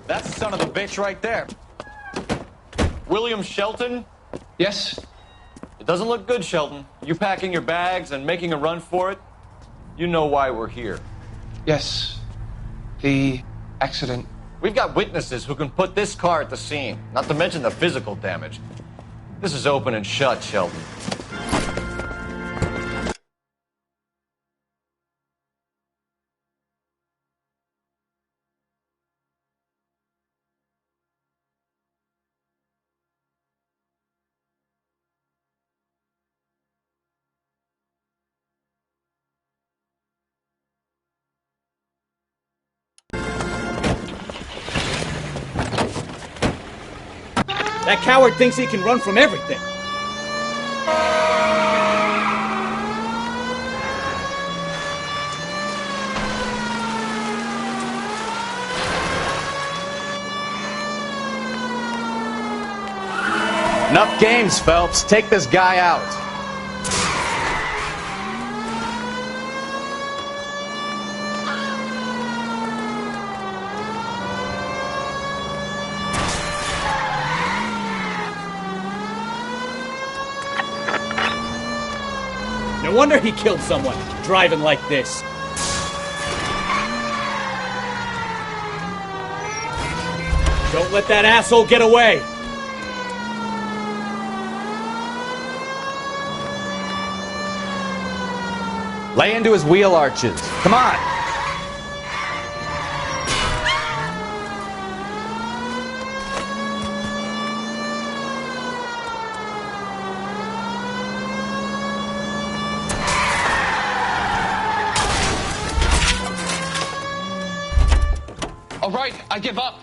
That's the son of a bitch right there. William Shelton? Yes? It doesn't look good, Shelton. You packing your bags and making a run for it? You know why we're here. Yes. The accident. We've got witnesses who can put this car at the scene, not to mention the physical damage. This is open and shut, Shelton. That coward thinks he can run from everything. Enough games, Phelps. Take this guy out. No wonder he killed someone, driving like this. Don't let that asshole get away! Lay into his wheel arches. Come on. All right, I give up.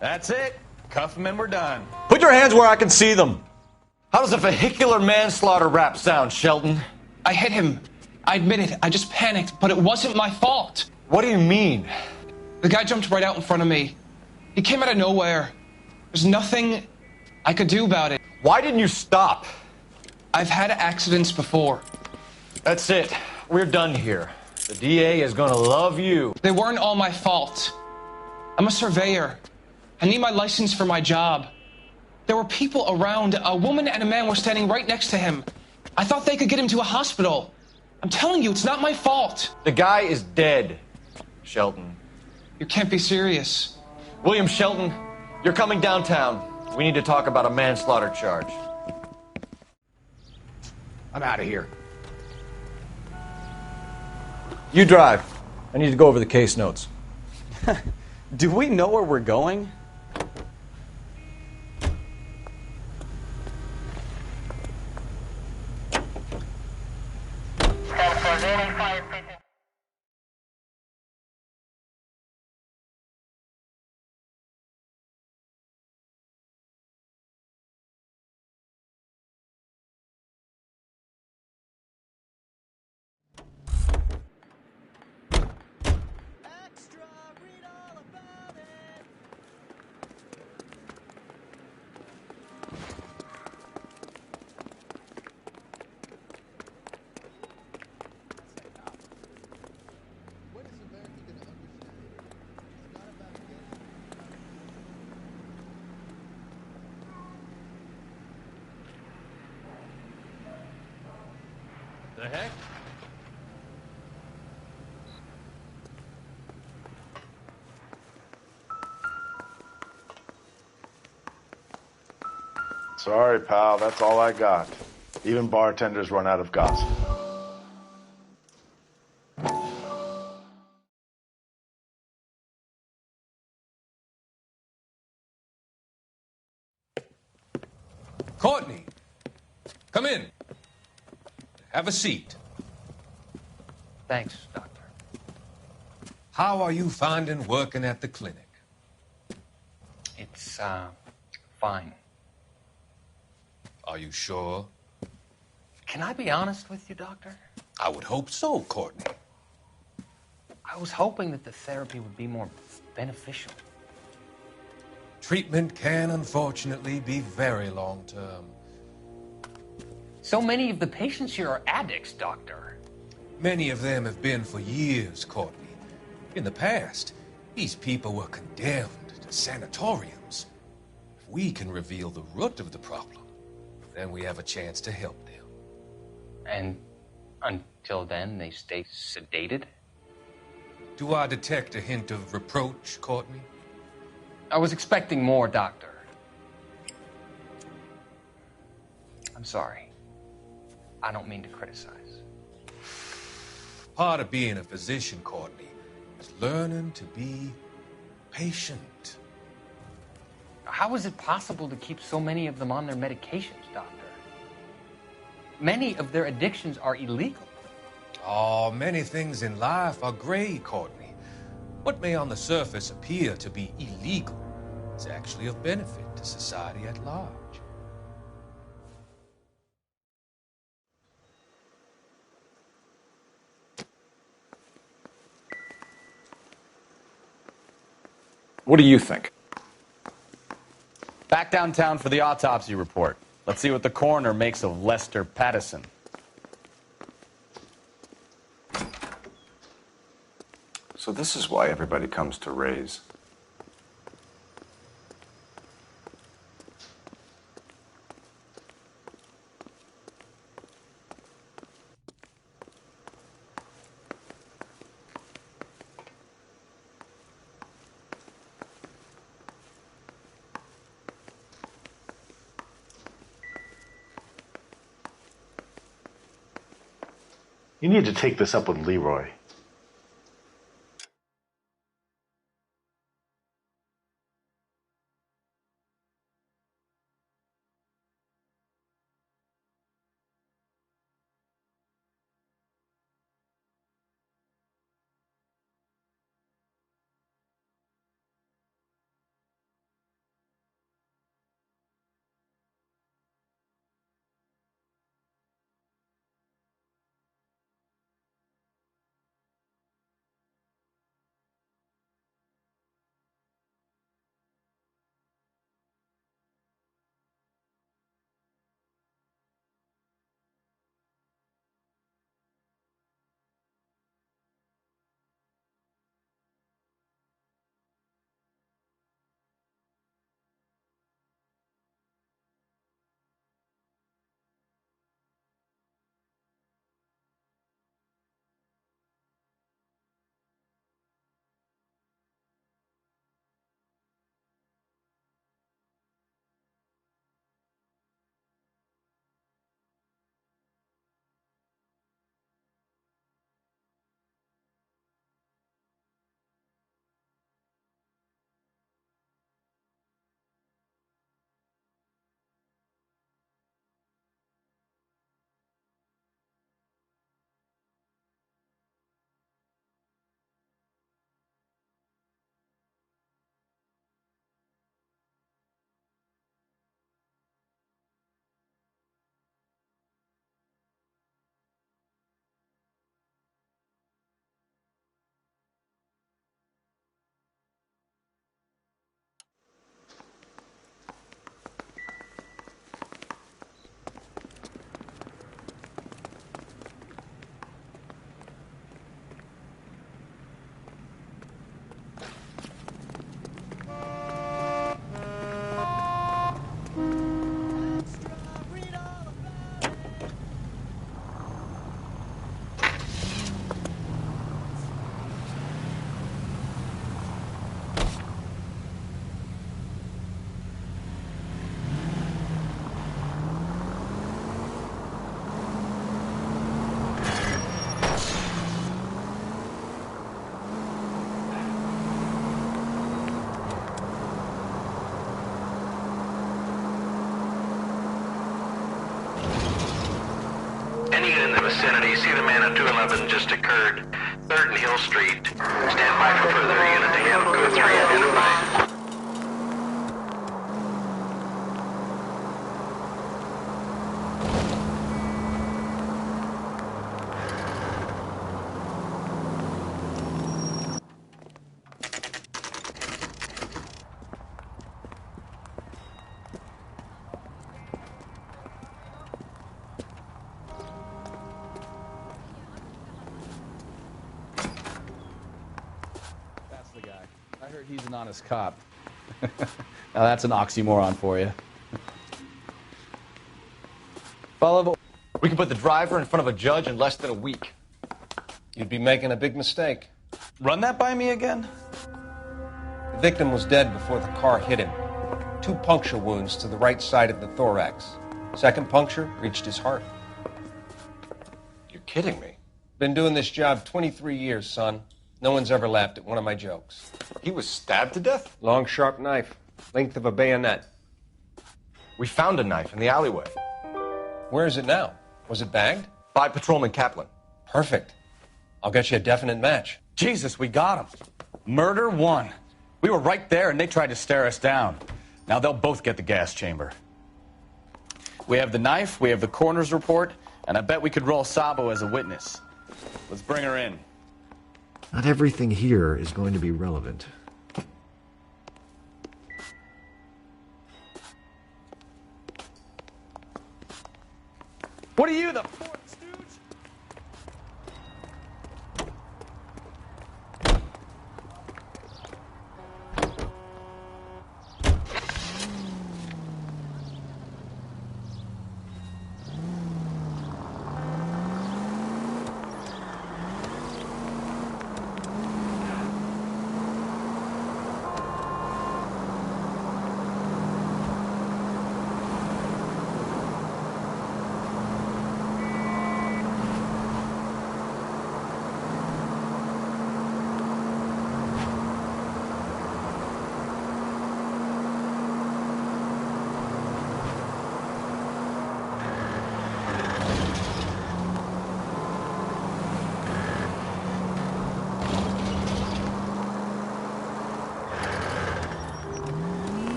That's it. Cuff him and we're done. Put your hands where I can see them. How does a vehicular manslaughter rap sound, Shelton? I hit him. I admit it. I just panicked, but it wasn't my fault. What do you mean? The guy jumped right out in front of me. He came out of nowhere. There's nothing I could do about it. Why didn't you stop? I've had accidents before. That's it. We're done here. The DA is gonna love you. They weren't all my fault. I'm a surveyor. I need my license for my job. There were people around. A woman and a man were standing right next to him. I thought they could get him to a hospital. I'm telling you, it's not my fault. The guy is dead, Shelton. You can't be serious. William Shelton, you're coming downtown. We need to talk about a manslaughter charge. I'm out of here. You drive. I need to go over the case notes. Do we know where we're going? The heck? Sorry, pal, that's all I got. Even bartenders run out of gossip. Courtney, come in. Have a seat. Thanks, Doctor. How are you finding working at the clinic? It's, fine. Are you sure? Can I be honest with you, Doctor? I would hope so, Courtney. I was hoping that the therapy would be more beneficial. Treatment can, unfortunately, be very long-term. So many of the patients here are addicts, Doctor. Many of them have been for years, Courtney. In the past, These people were condemned to sanatoriums. If we can reveal the root of the problem, then we have a chance to help them. And until then, they stay sedated? Do I detect a hint of reproach, Courtney? I was expecting more, Doctor. I'm sorry. I don't mean to criticize. Part of being a physician, Courtney, is learning to be patient. How is it possible to keep so many of them on their medications, Doctor? Many of their addictions are illegal. Oh, many things in life are gray, Courtney. What may on the surface appear to be illegal is actually of benefit to society at large. What do you think? Back downtown for the autopsy report. Let's see what the coroner makes of Lester Pattison. So this is why everybody comes to Ray's. You need to take this up with Leroy. Any in the vicinity, see the man at 211 just occurred. 3rd and Hill Street. Stand by for further unit to handle code 3 identified. That's the guy. he's an honest cop. Now that's an oxymoron for you. Follow. We can put the driver in front of a judge in less than a week. You'd be making a big mistake. Run that by me again? The victim was dead before the car hit him. 2 puncture wounds to the right side of the thorax. Second puncture reached his heart. You're kidding me. Been doing this job 23 years, son. No one's ever laughed at one of my jokes. He was stabbed to death? Long, sharp knife. Length of a bayonet. We found a knife in the alleyway. Where is it now? Was it bagged? By Patrolman Kaplan. Perfect. I'll get you a definite match. Jesus, we got him. Murder 1. We were right there and they tried to stare us down. Now they'll both get the gas chamber. We have the knife, we have the coroner's report, and I bet we could roll Sabo as a witness. Let's bring her in. Not everything here is going to be relevant. What are you, the fourth stooge?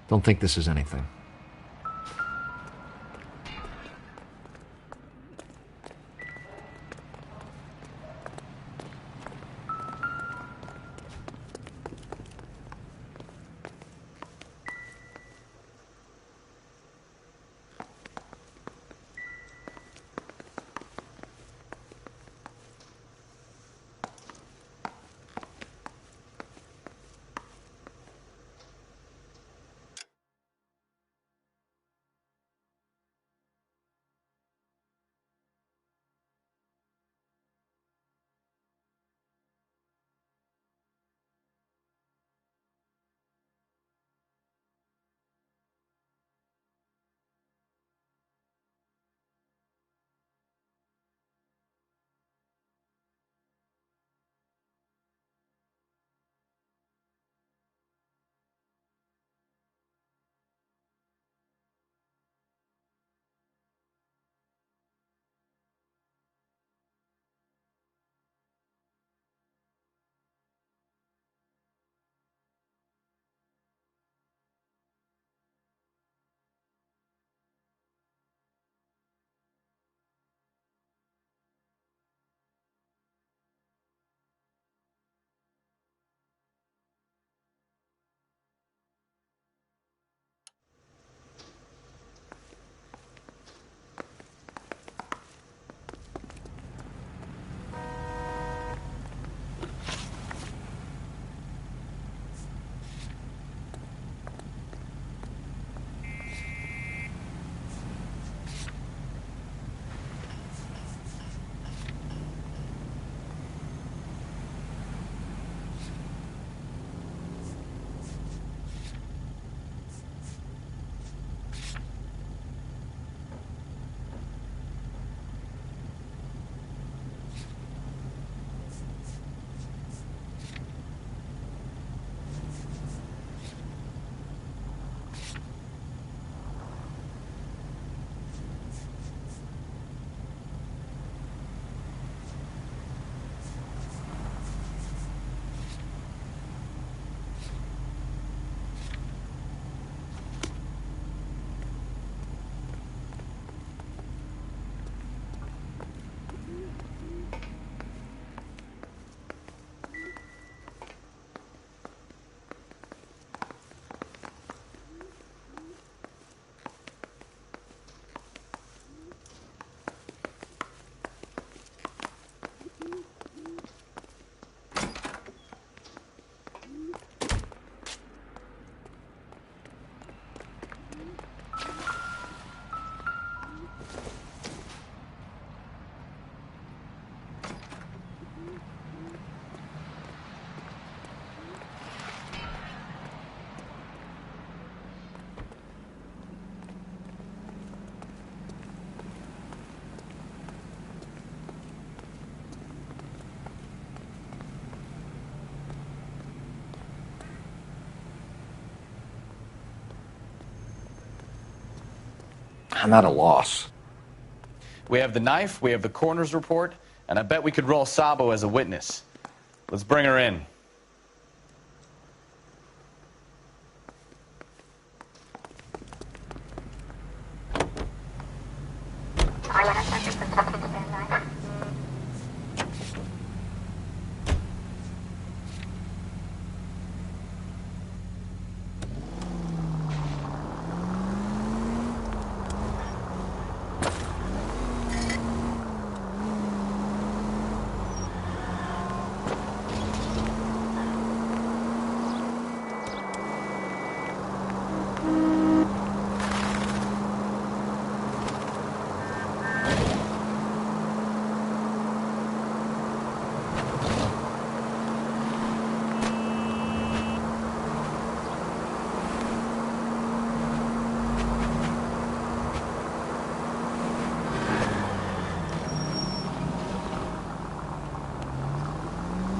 Don't think this is anything. I'm at a loss. We have the knife, we have the coroner's report, and I bet we could roll Sabo as a witness. Let's bring her in.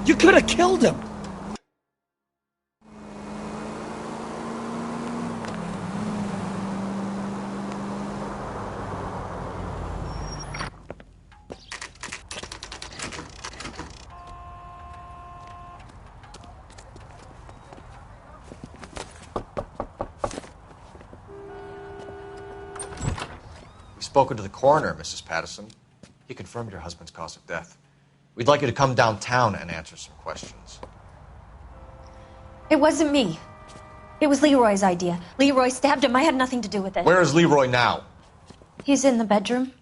You could have killed him! We've spoken to the coroner, Mrs. Patterson. He confirmed your husband's cause of death. We'd like you to come downtown and answer some questions. It wasn't me. It was Leroy's idea. Leroy stabbed him. I had nothing to do with it. Where is Leroy now? He's in the bedroom.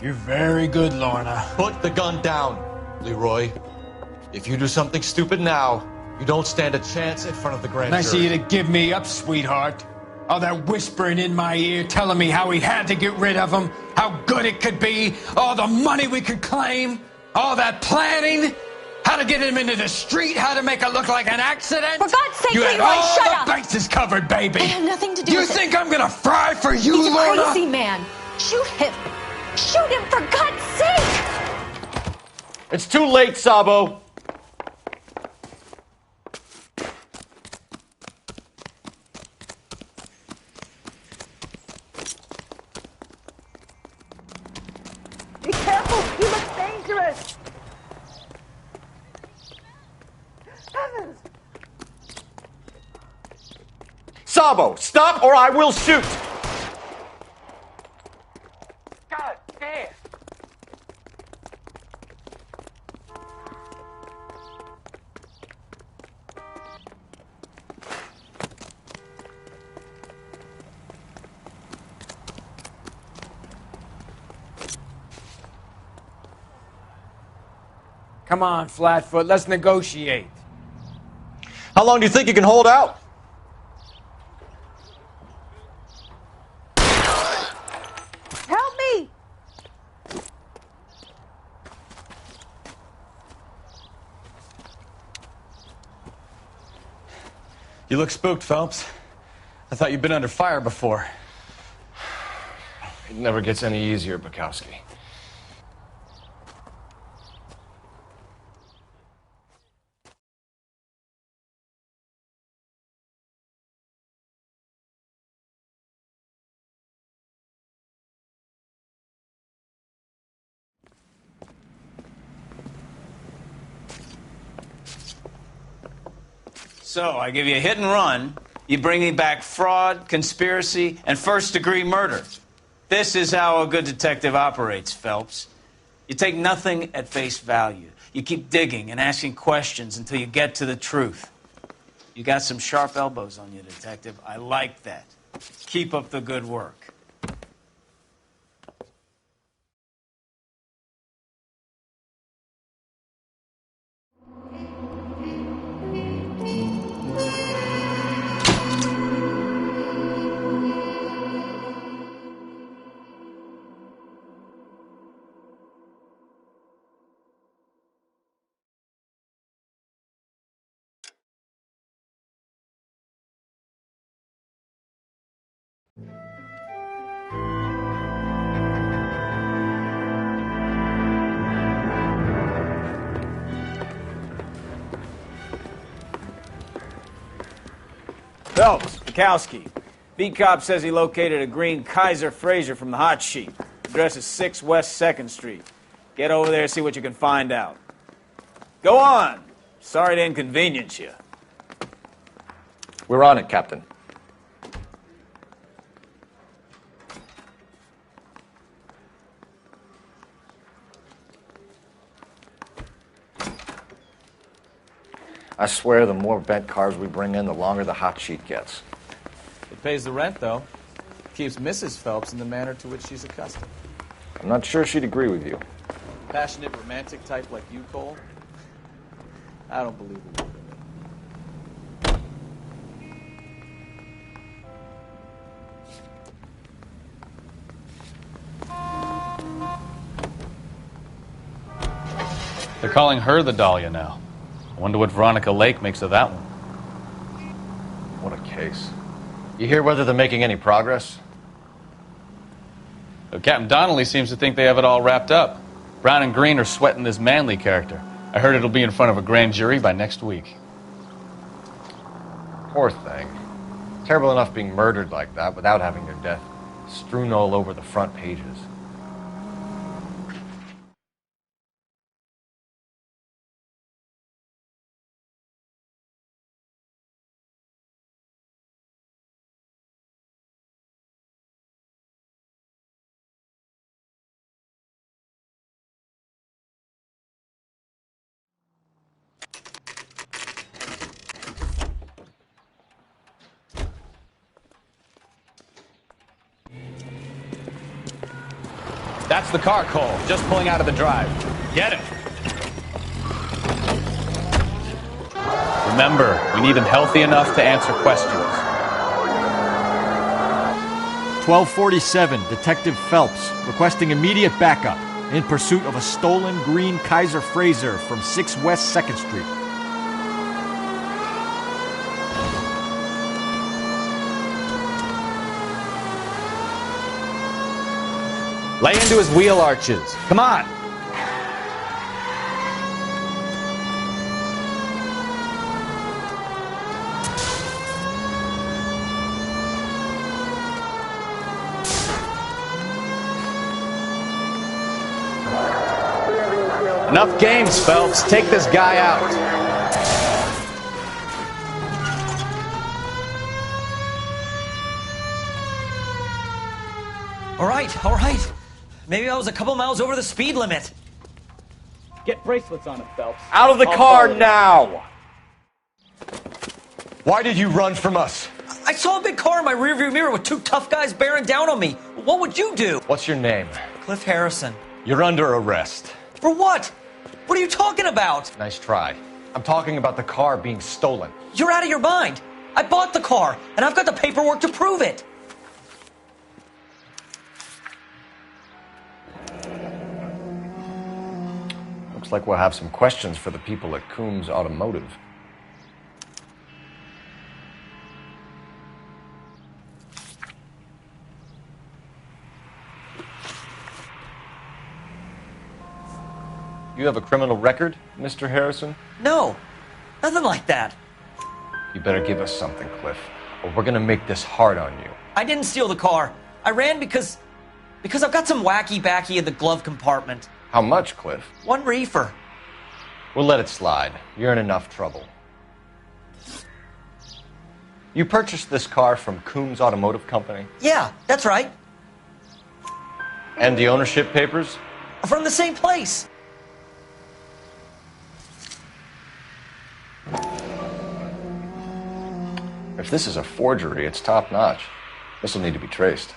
You're very good, Lorna. Put the gun down, Leroy. If you do something stupid now, you don't stand a chance in front of the grand Nice of jury. you to give me up, sweetheart. All that whispering in my ear telling me how we had to get rid of him, how good it could be, all the money we could claim, all that planning, how to get him into the street, how to make it look like an accident. For God's sake, you had Leroy, all shut the up! bases covered, baby. I had nothing to do You with it. think I'm gonna fry for you, He's a Lorna? crazy man. Shoot him. Shoot him, for God's sake! It's too late, Sabo. Be careful! He looks dangerous! Heavens! Sabo, stop or I will shoot! God damn! Come on, Flatfoot, let's negotiate. How long do you think you can hold out? Help me! You look spooked, Phelps. I thought you'd been under fire before. It never gets any easier, Bukowski. So, I give you a hit and run. You bring me back fraud, conspiracy, and first-degree murder. This is how a good detective operates, Phelps. You take nothing at face value. You keep digging and asking questions until you get to the truth. You got some sharp elbows on you, detective. I like that. Keep up the good work. Phelps, Bukowski, Beat cop says he located a green Kaiser Fraser from the hot sheet. Address is 6 West 2nd Street. Get over there and see what you can find out. Go on. Sorry to inconvenience you. We're on it, Captain. I swear the more bent cars we bring in, the longer the hot sheet gets. It pays the rent, though. Keeps Mrs. Phelps in the manner to which she's accustomed. I'm not sure she'd agree with you. Passionate, romantic type like you, Cole? I don't believe it. They're calling her the Dahlia now. I wonder what Veronica Lake makes of that one. What a case. You hear whether they're making any progress? Well, Captain Donnelly seems to think they have it all wrapped up. Brown and Green are sweating this Manley character. I heard it'll be in front of a grand jury by next week. Poor thing. Terrible enough being murdered like that without having their death strewn all over the front pages. That's the car, Cole. Just pulling out of the drive. Get him. Remember, we need him healthy enough to answer questions. 1247, Detective Phelps, requesting immediate backup in pursuit of a stolen green Kaiser Fraser from 6 West 2nd Street. Lay into his wheel arches. Come on. Enough games, Phelps. Take this guy out. All right. Maybe I was a couple miles over the speed limit. Get bracelets on him, Phelps. Out of the car now! Why did you run from us? I saw a big car in my rearview mirror with 2 tough guys bearing down on me. What would you do? What's your name? Cliff Harrison. You're under arrest. For what? What are you talking about? Nice try. I'm talking about the car being stolen. You're out of your mind. I bought the car, and I've got the paperwork to prove it. Looks like we'll have some questions for the people at Coombs Automotive. You have a criminal record, Mr. Harrison? No, nothing like that. You better give us something, Cliff, or we're gonna make this hard on you. I didn't steal the car. I ran because I've got some wacky backy in the glove compartment. How much, Cliff? 1 reefer. We'll let it slide. You're in enough trouble. You purchased this car from Coombs Automotive Company? Yeah, that's right. And the ownership papers? From the same place. If this is a forgery, it's top-notch. This will need to be traced.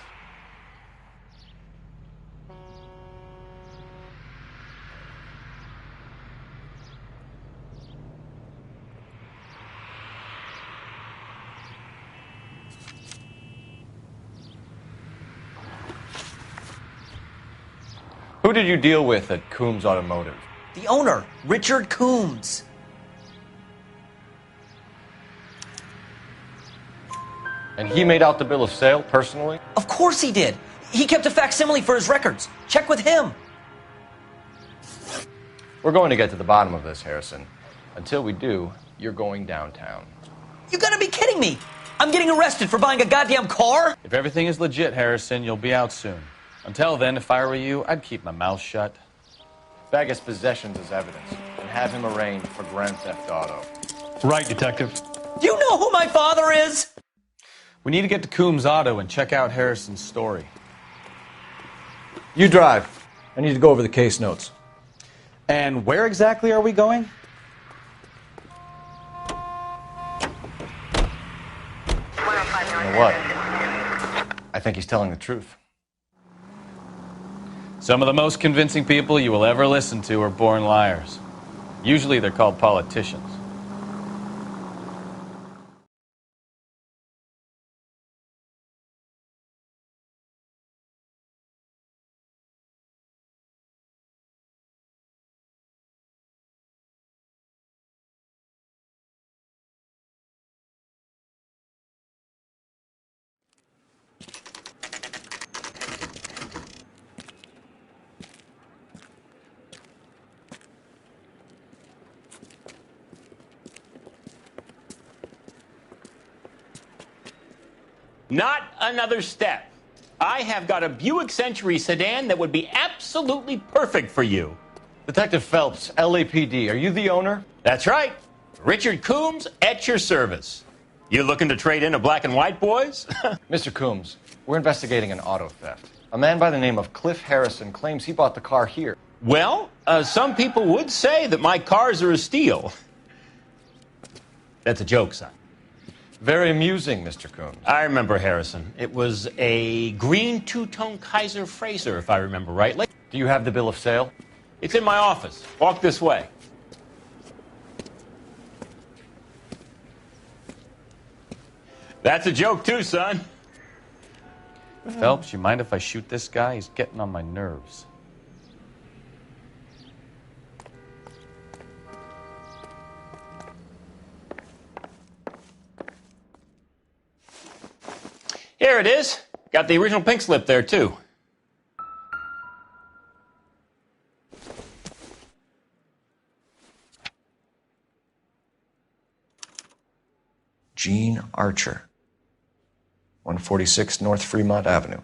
Who did you deal with at Coombs Automotive? The owner, Richard Coombs. And he made out the bill of sale personally? Of course he did. He kept a facsimile for his records. Check with him. We're going to get to the bottom of this, Harrison. Until we do, you're going downtown. You gotta be kidding me. I'm getting arrested for buying a goddamn car? If everything is legit, Harrison, you'll be out soon. Until then, if I were you, I'd keep my mouth shut. Bag his possessions as evidence and have him arraigned for grand theft auto. Right, Detective. Do you know who my father is? We need to get to Coombs Auto and check out Harrison's story. You drive. I need to go over the case notes. And where exactly are we going? You know what? I think he's telling the truth. Some of the most convincing people you will ever listen to are born liars. Usually they're called politicians. Not another step. I have got a Buick Century sedan that would be absolutely perfect for you. Detective Phelps, LAPD, are you the owner? That's right. Richard Coombs at your service. You looking to trade in a black and white, boys? Mr. Coombs, we're investigating an auto theft. A man by the name of Cliff Harrison claims he bought the car here. Well, some people would say that my cars are a steal. That's a joke, son. Very amusing, Mr. Coombs. I remember Harrison. It was a green two-tone Kaiser Frazer, if I remember rightly. Do you have the bill of sale? It's in my office. Walk this way. That's a joke, too, son. Phelps, you mind if I shoot this guy? He's getting on my nerves. Here it is. Got the original pink slip there, too. Gene Archer, 146 North Fremont Avenue.